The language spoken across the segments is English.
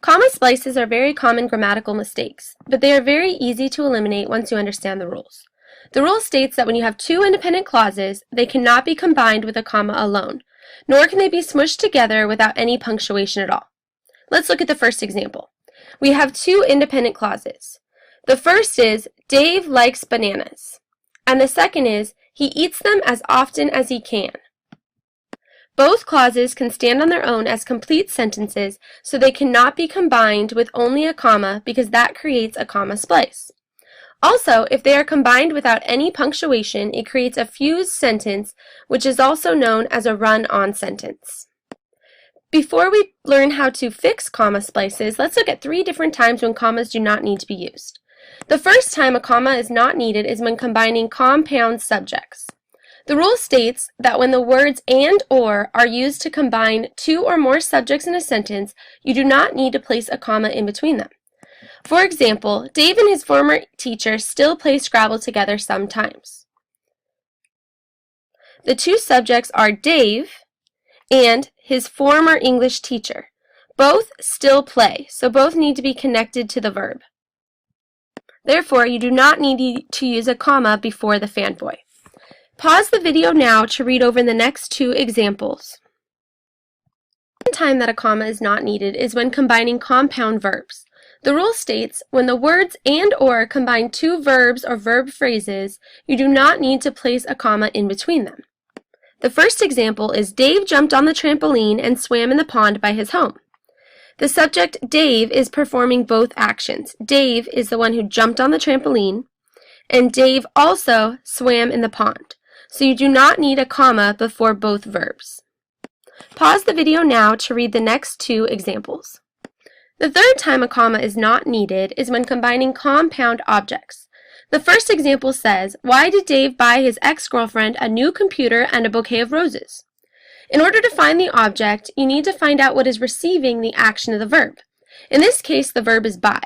Comma splices are very common grammatical mistakes, but they are very easy to eliminate once you understand the rules. The rule states that when you have two independent clauses, they cannot be combined with a comma alone, nor can they be smushed together without any punctuation at all. Let's look at the first example. We have two independent clauses. The first is, Dave likes bananas, and the second is, he eats them as often as he can. Both clauses can stand on their own as complete sentences, so they cannot be combined with only a comma because that creates a comma splice. Also, if they are combined without any punctuation, it creates a fused sentence, which is also known as a run-on sentence. Before we learn how to fix comma splices, let's look at 3 different times when commas do not need to be used. The first time a comma is not needed is when combining compound subjects. The rule states that when the words and or are used to combine 2 or more subjects in a sentence, you do not need to place a comma in between them. For example, Dave and his former teacher still play Scrabble together sometimes. The 2 subjects are Dave and his former English teacher. Both still play, so both need to be connected to the verb. Therefore, you do not need to use a comma before the fanboy. Pause the video now to read over the next 2 examples. One time that a comma is not needed is when combining compound verbs. The rule states, when the words and or combine 2 verbs or verb phrases, you do not need to place a comma in between them. The first example is Dave jumped on the trampoline and swam in the pond by his home. The subject, Dave, is performing both actions. Dave is the one who jumped on the trampoline, and Dave also swam in the pond. So you do not need a comma before both verbs. Pause the video now to read the next 2 examples. The third time a comma is not needed is when combining compound objects. The first example says, why did Dave buy his ex-girlfriend a new computer and a bouquet of roses? In order to find the object, you need to find out what is receiving the action of the verb. In this case, the verb is buy.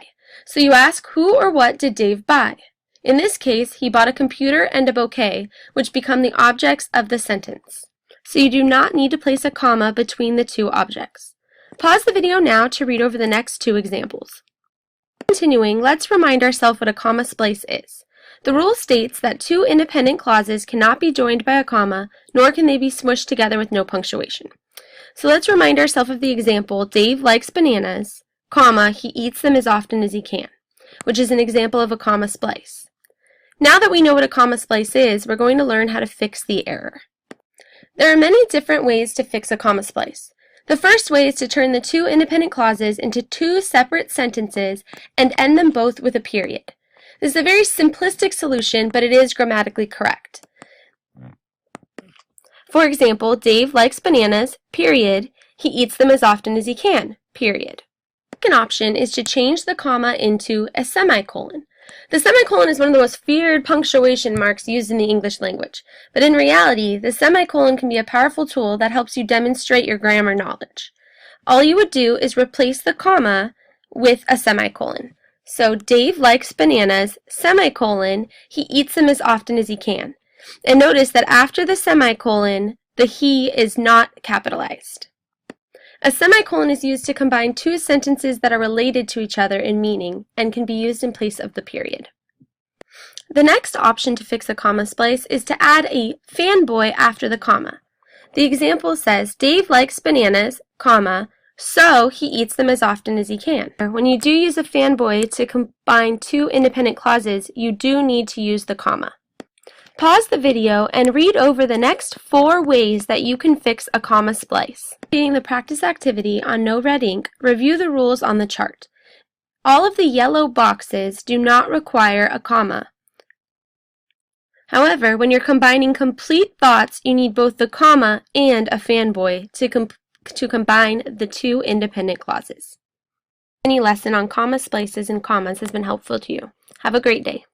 So you ask, who or what did Dave buy? In this case, he bought a computer and a bouquet, which become the objects of the sentence. So you do not need to place a comma between the 2 objects. Pause the video now to read over the next 2 examples. Continuing, let's remind ourselves what a comma splice is. The rule states that 2 independent clauses cannot be joined by a comma, nor can they be smushed together with no punctuation. So let's remind ourselves of the example, Dave likes bananas, comma, he eats them as often as he can, which is an example of a comma splice. Now that we know what a comma splice is, we're going to learn how to fix the error. There are many different ways to fix a comma splice. The first way is to turn the 2 independent clauses into 2 separate sentences and end them both with a period. This is a very simplistic solution, but it is grammatically correct. For example, Dave likes bananas, period. He eats them as often as he can, period. The second option is to change the comma into a semicolon. The semicolon is one of the most feared punctuation marks used in the English language, but in reality, the semicolon can be a powerful tool that helps you demonstrate your grammar knowledge. All you would do is replace the comma with a semicolon. So, Dave likes bananas, semicolon, he eats them as often as he can. And notice that after the semicolon, the he is not capitalized. A semicolon is used to combine 2 sentences that are related to each other in meaning and can be used in place of the period. The next option to fix a comma splice is to add a fanboy after the comma. The example says, Dave likes bananas, comma, so he eats them as often as he can. When you do use a fanboy to combine 2 independent clauses, you do need to use the comma. Pause the video and read over the next 4 ways that you can fix a comma splice. Completing the practice activity on no red ink, review the rules on the chart. All of the yellow boxes do not require a comma. However, when you're combining complete thoughts, you need both the comma and a fanboy to combine the 2 independent clauses. Any lesson on comma splices and commas has been helpful to you. Have a great day.